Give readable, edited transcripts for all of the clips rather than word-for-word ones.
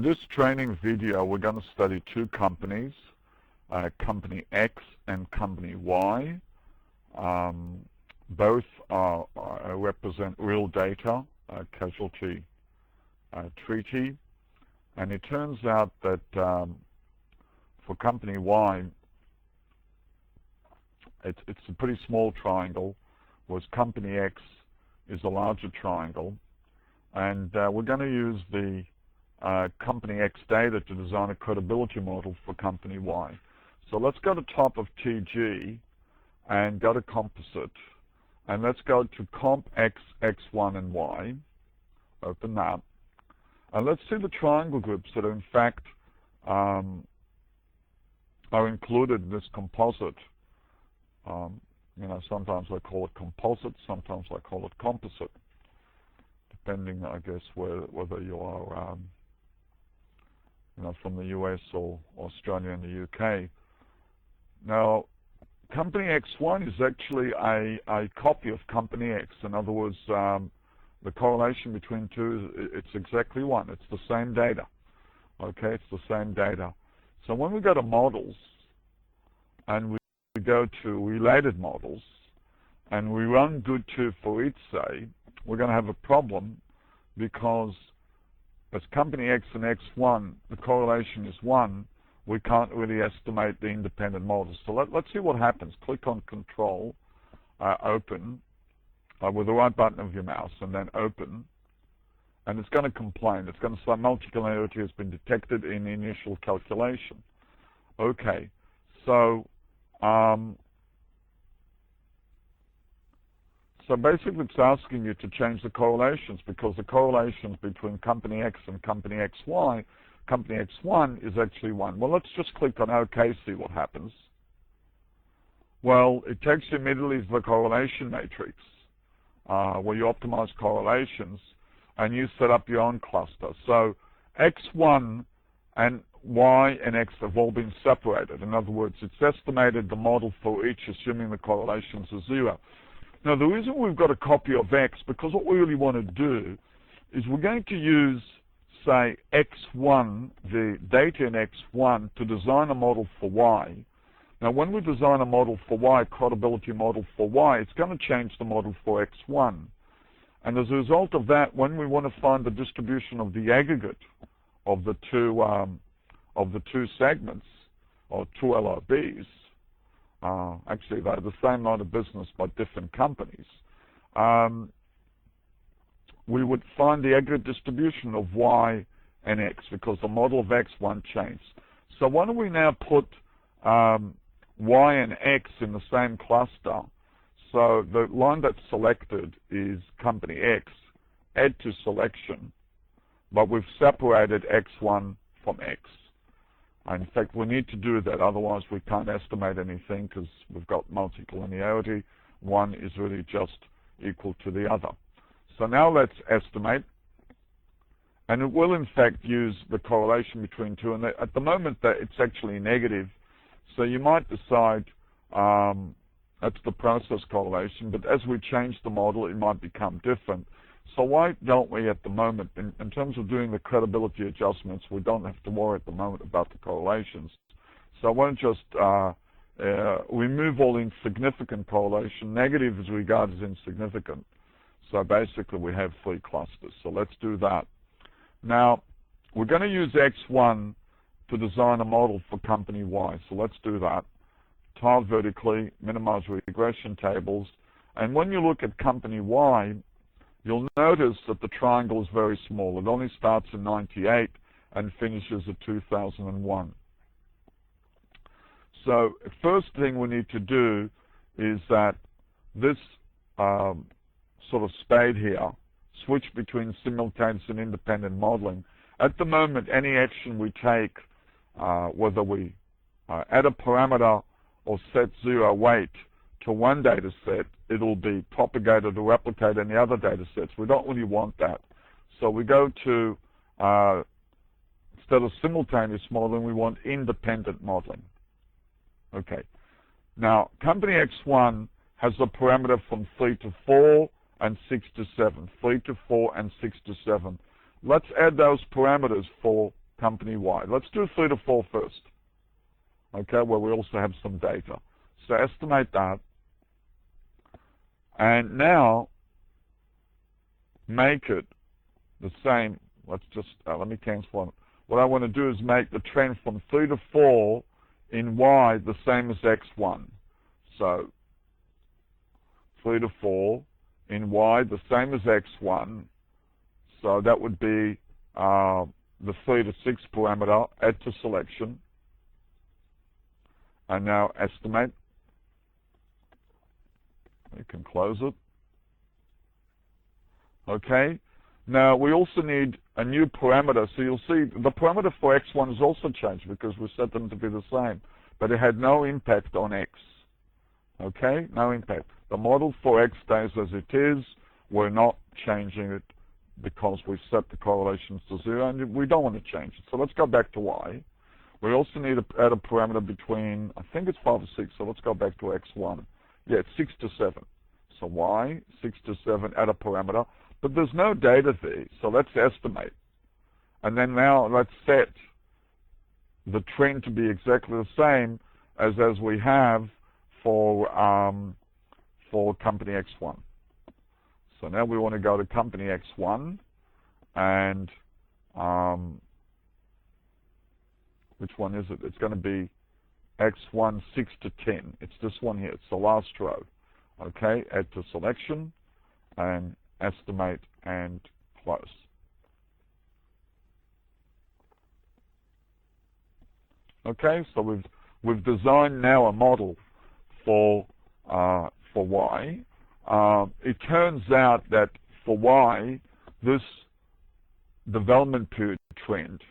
this training video, we're going to study two companies, Company X and Company Y. Both represent real data, casualty treaty. And it turns out that for Company Y, it's a pretty small triangle, whereas Company X is a larger triangle. And we're going to use the Company X data to design a credibility model for Company Y. So let's go to top of TG and go to composite. And let's go to comp X, X1, and Y. Open that. And let's see the triangle groups that are in fact are included in this composite. Sometimes I call it composite, sometimes I call it composite, depending, I guess, whether you are from the US or Australia and the UK. Now, Company X1 is actually a copy of Company X. In other words, the correlation between two, it's exactly one. It's the same data. Okay, it's the same data. So when we go to models and we go to related models and we run good to for each, say, we're going to have a problem because as Company X and X1, the correlation is 1, we can't really estimate the independent models. So let's see what happens. Click on Control, Open, with the right button of your mouse, and then Open. And it's going to complain. It's going to say multicollinearity has been detected in the initial calculation. Okay, so basically it's asking you to change the correlations because the correlations between Company X and Company XY, Company X1 is actually 1. Well, let's just click on OK, see what happens. Well, it takes you immediately to the correlation matrix where you optimize correlations and you set up your own cluster. So X1 and Y and X have all been separated. In other words, it's estimated the model for each, assuming the correlations are 0. Now, the reason we've got a copy of X, because what we really want to do is we're going to use, say, X1, the data in X1, to design a model for Y. Now, when we design a model for Y, a credibility model for Y, it's going to change the model for X1. And as a result of that, when we want to find the distribution of the aggregate of the two segments, or two LRBs, actually they're the same line of business but different companies, we would find the aggregate distribution of Y and X because the model of X1 changed. So why don't we now put Y and X in the same cluster? So the line that's selected is Company X, add to selection, but we've separated X1 from X. In fact, we need to do that, otherwise we can't estimate anything because we've got multicollinearity. One is really just equal to the other. So now let's estimate, and it will in fact use the correlation between two, and at the moment that it's actually negative, so you might decide that's the process correlation, but as we change the model it might become different. So why don't we at the moment, in terms of doing the credibility adjustments, we don't have to worry at the moment about the correlations. So I won't just remove all insignificant correlation. Negative is regarded as insignificant. So basically we have 3 clusters. So let's do that. Now, we're going to use X1 to design a model for Company Y. So let's do that. Tile vertically, minimize regression tables. And when you look at Company Y, you'll notice that the triangle is very small. It only starts in 98 and finishes at 2001. So first thing we need to do is that this sort of spade here, switch between simultaneous and independent modeling. At the moment, any action we take, whether we add a parameter or set 0 weight to one data set, it'll be propagated or replicated in the other data sets. We don't really want that. So we go to, instead of simultaneous modeling, we want independent modeling. Okay. Now, Company X1 has a parameter from 3 to 4 and 6 to 7. 3 to 4 and 6 to 7. Let's add those parameters for company Y. Let's do 3 to 4 first, okay, where we also have some data. So estimate that. And now make it the same. Let's just, let me cancel it. What I want to do is make the trend from 3 to 4 in Y the same as X1. So 3 to 4 in Y the same as X1. So that would be the 3 to 6 parameter, add to selection. And now estimate. You can close it. Okay. Now we also need a new parameter. So you'll see the parameter for X1 has also changed because we set them to be the same, but it had no impact on X. Okay, no impact. The model for X stays as it is. We're not changing it because we've set the correlations to 0, and we don't want to change it. So let's go back to Y. We also need to add a parameter between, I think it's 5 to 6, so let's go back to X1. Yeah, it's 6 to 7. So Y, 6 to 7, add a parameter. But there's no data there, so let's estimate. And then now let's set the trend to be exactly the same as we have for company X1. So now we want to go to company X1, and which one is it? It's going to be X1 6 to 10. It's this one here. It's the last row. Okay, add to selection and estimate and close. Okay, so we've designed now a model for Y. It turns out that for Y, this development period trend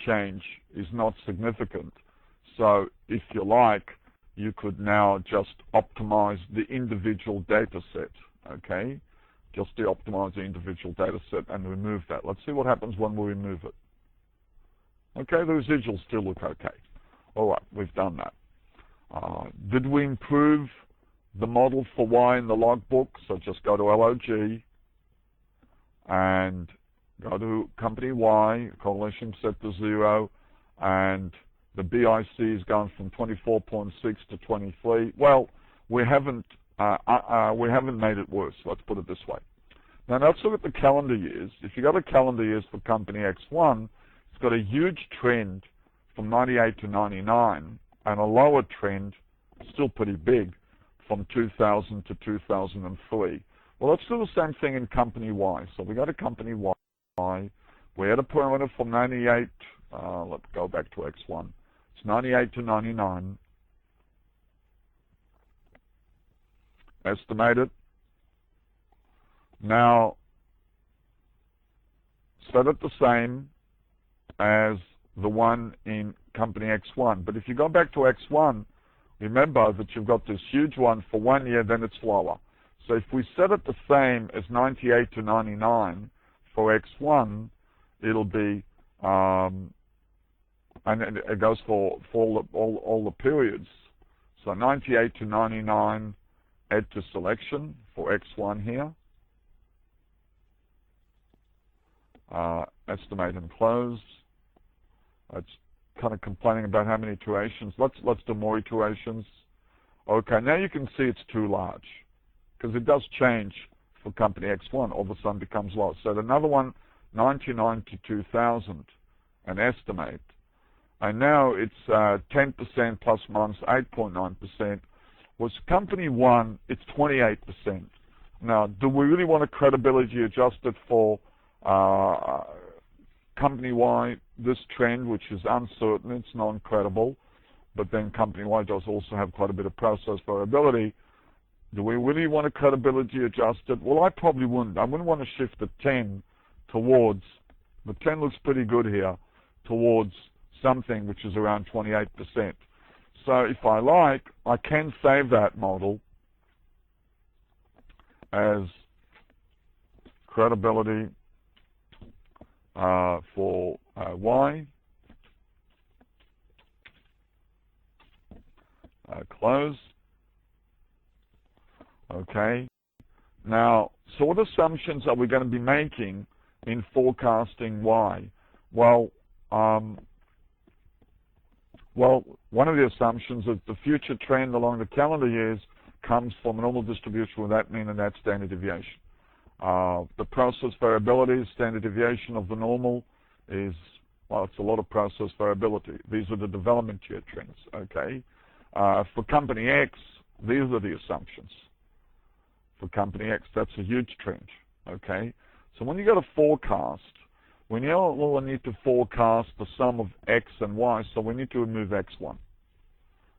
change is not significant. So if you like, you could now just optimize the individual data set. Okay, just de-optimize the individual data set and remove that. Let's see what happens when we remove it. Okay, the residuals still look okay. All right, we've done that. Did we improve the model for Y in the logbook? So just go to LOG and go to company Y, correlation set to 0, and the BIC is going from 24.6 to 23. Well, we haven't made it worse. Let's put it this way. Now let's look at the calendar years. If you go to calendar years for company X1, it's got a huge trend from 98 to 99, and a lower trend, still pretty big, from 2000 to 2003. Well, let's do the same thing in company Y. So we go to company Y. We add a parameter from 98. Let's go back to X1. It's 98 to 99. Estimate it. Now, set it the same as the one in company X1. But if you go back to X1, remember that you've got this huge one for 1 year, then it's lower. So if we set it the same as 98 to 99 for X1, it'll be, and it goes for all the periods. So 98 to 99, add to selection for X1 here. Estimate and close. It's kind of complaining about how many iterations. Let's do more iterations. Okay, now you can see it's too large because it does change for company X1. All of a sudden becomes low. So another one, 99 to 2000, and estimate. And now it's 10% plus minus 8.9%. Was company 1, it's 28%. Now, do we really want to credibility adjust it for company Y, this trend, which is uncertain, it's non-credible, but then company Y does also have quite a bit of process variability. Do we really want to credibility adjust it? Well, I probably wouldn't. I wouldn't want to shift the 10 towards, the 10 looks pretty good here, towards something which is around 28%. So if I like, I can save that model as credibility for Y. Close. Okay. Now, so what assumptions are we going to be making in forecasting Y? Well, one of the assumptions is the future trend along the calendar years comes from a normal distribution with that mean and that standard deviation. The process variability, standard deviation of the normal is, well, it's a lot of process variability. These are the development year trends, okay? For company X, these are the assumptions. For company X, that's a huge trend, okay? So when you got a forecast, we now need to forecast the sum of X and Y, so we need to remove X1.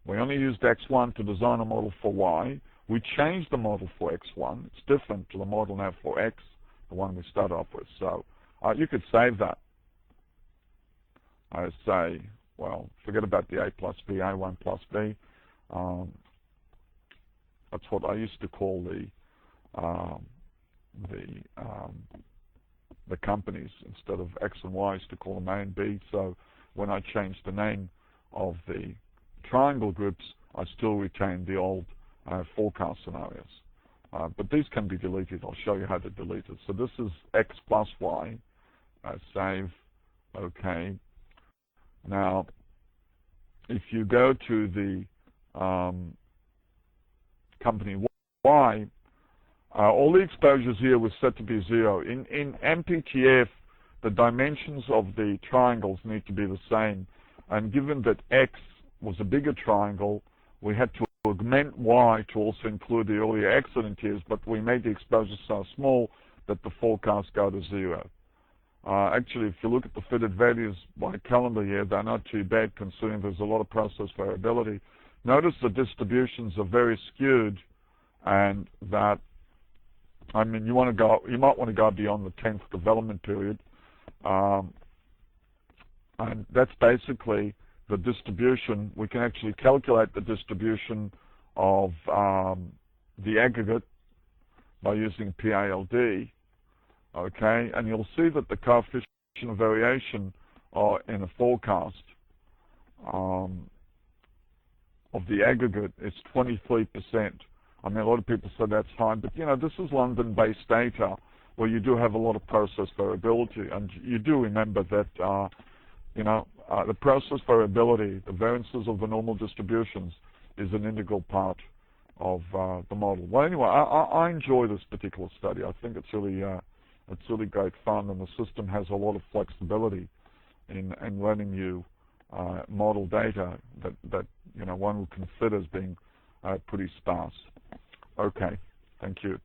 We only used X1 to design a model for Y. We changed the model for X1. It's different to the model now for X, the one we started off with. So you could save that. I say, well, forget about the A plus B, A1 plus B. That's what I used to call the companies. Instead of X and Y, I used to call them A and B. So when I changed the name of the triangle groups, I still retained the old forecast scenarios. But these can be deleted. I'll show you how to delete it. So this is X plus Y. Save. Okay. Now, if you go to the company Y, all the exposures here were set to be 0. In MPTF, the dimensions of the triangles need to be the same. And given that X was a bigger triangle, we had to augment Y to also include the earlier accident years, but we made the exposure so small that the forecasts go to 0. Actually, if you look at the fitted values by calendar year, they're not too bad considering there's a lot of process variability. Notice the distributions are very skewed, and that, I mean, you might want to go beyond the 10th development period, and that's basically the distribution. We can actually calculate the distribution of the aggregate by using PALD. Okay, and you'll see that the coefficient of variation in a forecast of the aggregate is 23%. I mean, a lot of people say that's high, but you know, this is London-based data where you do have a lot of process variability, and you do remember that you know, the process variability, the variances of the normal distributions, is an integral part of the model. Well, anyway, I enjoy this particular study. I think it's really great fun, and the system has a lot of flexibility in letting you model data that you know, one would consider as being pretty sparse. Okay, thank you.